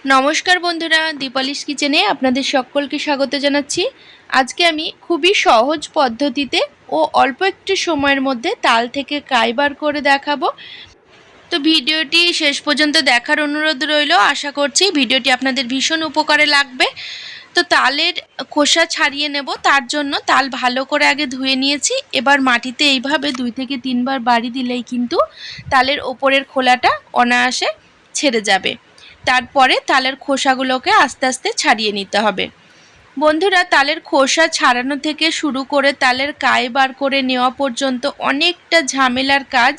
নমস্কার বন্ধুরা, দীপালিস কিচেনে আপনাদের সকলকে স্বাগত জানাচ্ছি। আজকে আমি খুবই সহজ পদ্ধতিতে ও অল্প একটু সময়ের মধ্যে তাল থেকে কাই বার করে দেখাবো। তো ভিডিওটি শেষ পর্যন্ত দেখার অনুরোধ রইল। আশা করছি ভিডিওটি আপনাদের ভীষণ উপকারে লাগবে। তো তালের খোসা ছাড়িয়ে নেব, তার জন্য তাল ভালো করে আগে ধুয়ে নিয়েছি। এবার মাটিতে এইভাবে 2 থেকে 3 বার বাড়ি দিলেই কিন্তু তালের ওপরের খোলাটা অনায়াসে ছেড়ে যাবে। তারপরে তালের খোসাগুলোকে আস্তে আস্তে ছাড়িয়ে নিতে হবে। বন্ধুরা, তালের খোসা ছাড়ানো থেকে শুরু করে তালের কাই বার করে নেওয়া পর্যন্ত অনেকটা ঝামেলার কাজ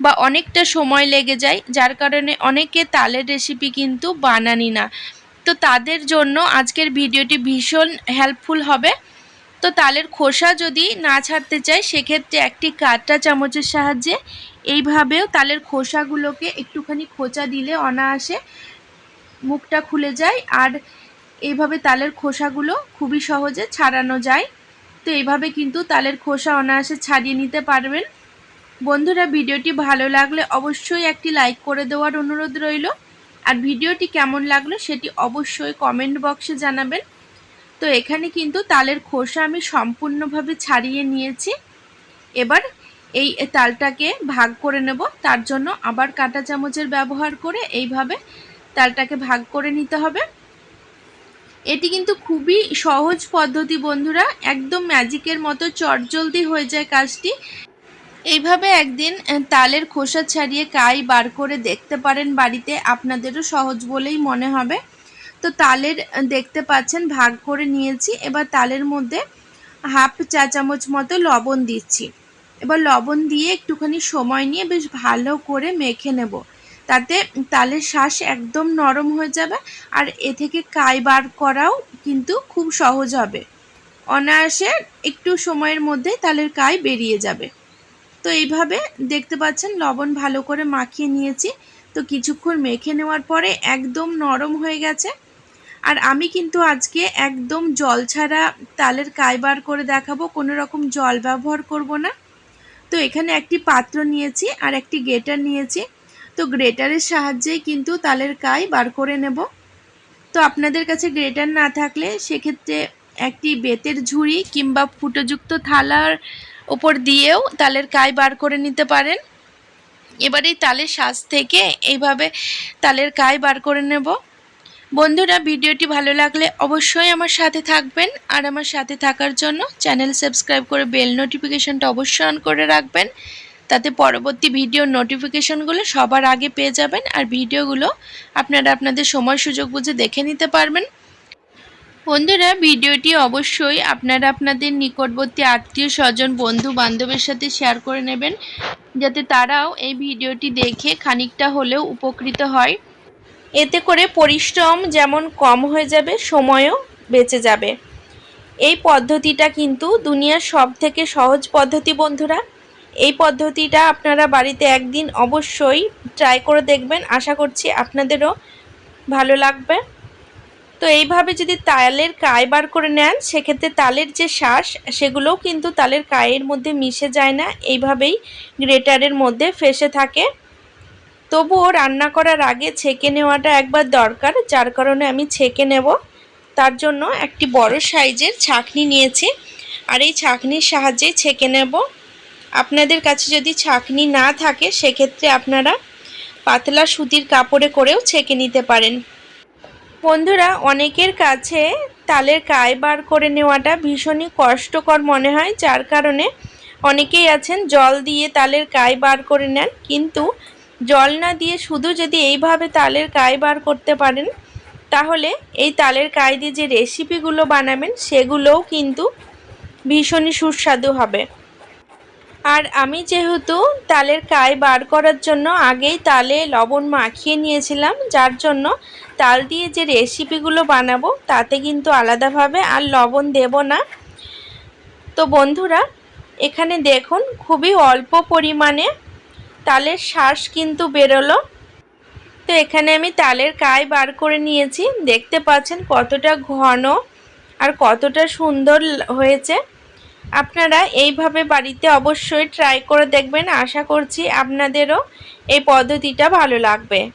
বা অনেকটা সময় লেগে যায়, যার কারণে অনেকে তালের রেসিপি কিন্তু বানানি না। তো তাদের জন্য আজকের ভিডিওটি ভীষণ হেল্পফুল হবে। তো তালের খোসা যদি না ছাড়তে চাই, সেক্ষেত্রে একটি কাঁটা চামচের সাহায্যে এইভাবেও তালের খোসাগুলোকে একটুখানি খোঁচা দিলে অনায়াসে মুখটা খুলে যায়, আর এইভাবে তালের খোসাগুলো খুবই সহজে ছাড়ানো যায়। তো এইভাবে কিন্তু তালের খোসা অনায়াসে ছাড়িয়ে নিতে পারবেন। বন্ধুরা, ভিডিওটি ভালো লাগলে অবশ্যই একটি লাইক করে দেওয়ার অনুরোধ রইল, আর ভিডিওটি কেমন লাগলো সেটি অবশ্যই কমেন্ট বক্সে জানাবেন। তো এখানে কিন্তু তালের খোসা আমি সম্পূর্ণভাবে ছাড়িয়ে নিয়েছি। এবার এই তালটাকে ভাগ করে নেব, তার জন্য আবার কাঁটা চামচের ব্যবহার করে এইভাবে তালটাকে ভাগ করে নিতে হবে। এটি কিন্তু খুবই সহজ পদ্ধতি বন্ধুরা, একদম ম্যাজিকের মতো চটজলদি হয়ে যায় কাজটি। এইভাবে একদিন তালের খোসা ছাড়িয়ে কাই বার করে দেখতে পারেন বাড়িতে, আপনাদেরও সহজ বলেই মনে হবে। তো তালের দেখতে পাচ্ছেন ভাগ করে নিয়েছি। এবার তালের মধ্যে হাফ চা চামচ মতো লবণ দিচ্ছি। এবার লবণ দিয়ে একটুখানি সময় নিয়ে বেশ ভালো করে মেখে নেব, তাতে তালের শাঁস একদম নরম হয়ে যাবে, আর এ থেকে কাই বার করাও কিন্তু খুব সহজ হবে। অনায়াসে একটু সময়ের মধ্যে তালের কাই বেরিয়ে যাবে। তো এইভাবে দেখতে পাচ্ছেন লবণ ভালো করে মাখিয়ে নিয়েছি। তো কিছুক্ষণ মেখে নেওয়ার পরে একদম নরম হয়ে গেছে। আর আমি কিন্তু আজকে একদম জল ছাড়া তালের কাই বার করে দেখাবো, কোনো রকম জল ব্যবহার করব না। তো এখানে একটি পাত্র নিয়েছি আর একটি গ্রেটার নিয়েছি। তো গ্রেটারের সাহায্যেই কিন্তু তালের কাই বার করে নেব। তো আপনাদের কাছে গ্রেটার না থাকলে সেক্ষেত্রে একটি বেতের ঝুড়ি কিংবা ফুটোযুক্ত থালার ওপর দিয়েও তালের কাই বার করে নিতে পারেন। এবার এই তালের শাঁস থেকে এইভাবে তালের কাই বার করে নেব। বন্ধুরা, ভিডিওটি ভালো লাগলে অবশ্যই আমার সাথে থাকবেন, আর আমার সাথে থাকার জন্য চ্যানেল সাবস্ক্রাইব করে বেল নোটিফিকেশনটা অবশ্যই অন করে রাখবেন, তাতে পরবর্তী ভিডিওর নোটিফিকেশনগুলো সবার আগে পেয়ে যাবেন, আর ভিডিওগুলো আপনারা আপনাদের সময় সুযোগ বুঝে দেখে নিতে পারবেন। বন্ধুরা, ভিডিওটি অবশ্যই আপনারা আপনাদের নিকটবর্তী আত্মীয় স্বজন বন্ধু বান্ধবের সাথে শেয়ার করে নেবেন, যাতে তারাও এই ভিডিওটি দেখে খানিকটা হলেও উপকৃত হয়। এতে করে পরিশ্রম যেমন কম হয়ে যাবে, সময়ও বেঁচে যাবে। এই পদ্ধতিটা কিন্তু দুনিয়ার সবথেকে সহজ পদ্ধতি বন্ধুরা। এই পদ্ধতিটা আপনারা বাড়িতে একদিন অবশ্যই ট্রাই করে দেখবেন, আশা করছি আপনাদেরও ভালো লাগবে। তো এইভাবে যদি তালের কাই বার করে নেন, সেক্ষেত্রে তালের যে শাঁস সেগুলোও কিন্তু তালের কাইয়ের মধ্যে মিশে যায় না, এইভাবেই গ্রেটারের মধ্যে ফেসে থাকে। তবুও রান্না করার আগে ছেঁকে নেওয়াটা একবার দরকার, যার কারণে আমি ছেঁকে নেব। তার জন্য একটি বড় সাইজের ছাঁকনি নিয়েছি, আর এই ছাঁকনির সাহায্যে ছেঁকে নেব। আপনাদের কাছে যদি ছাঁকনি না থাকে, সেক্ষেত্রে আপনারা পাতলা সুতির কাপড়ে করেও ছেঁকে নিতে পারেন। বন্ধুরা, অনেকের কাছে তালের কাই বার করে নেওয়াটা ভীষণই কষ্টকর মনে হয়, যার কারণে অনেকেই আছেন জল দিয়ে তালের কাই বার করে নেন। কিন্তু জল না দিয়ে শুধু যদি এইভাবে তালের কাই বার করতে পারেন, তাহলে এই তালের কাই দিয়ে যে রেসিপিগুলো বানাবেন সেগুলোও কিন্তু ভীষণই সুস্বাদু হবে। আর আমি যেহেতু তালের কাই বার করার জন্য আগেই তালে লবণ মাখিয়ে নিয়েছিলাম, যার জন্য তাল দিয়ে যে রেসিপিগুলো বানাবো তাতে কিন্তু আলাদাভাবে আর লবণ দেব না। তো বন্ধুরা, এখানে দেখুন খুবই অল্প পরিমাণে তালের শাঁস কিন্তু বেরোলো। তো এখানে আমি তালের কাই বার করে নিয়েছি, দেখতে পাচ্ছেন কতটা ঘন আর কতটা সুন্দর হয়েছে। আপনারা এইভাবে বাড়িতে অবশ্যই ট্রাই করে দেখবেন, আশা করছি আপনাদেরও এই পদ্ধতিটা ভালো লাগবে।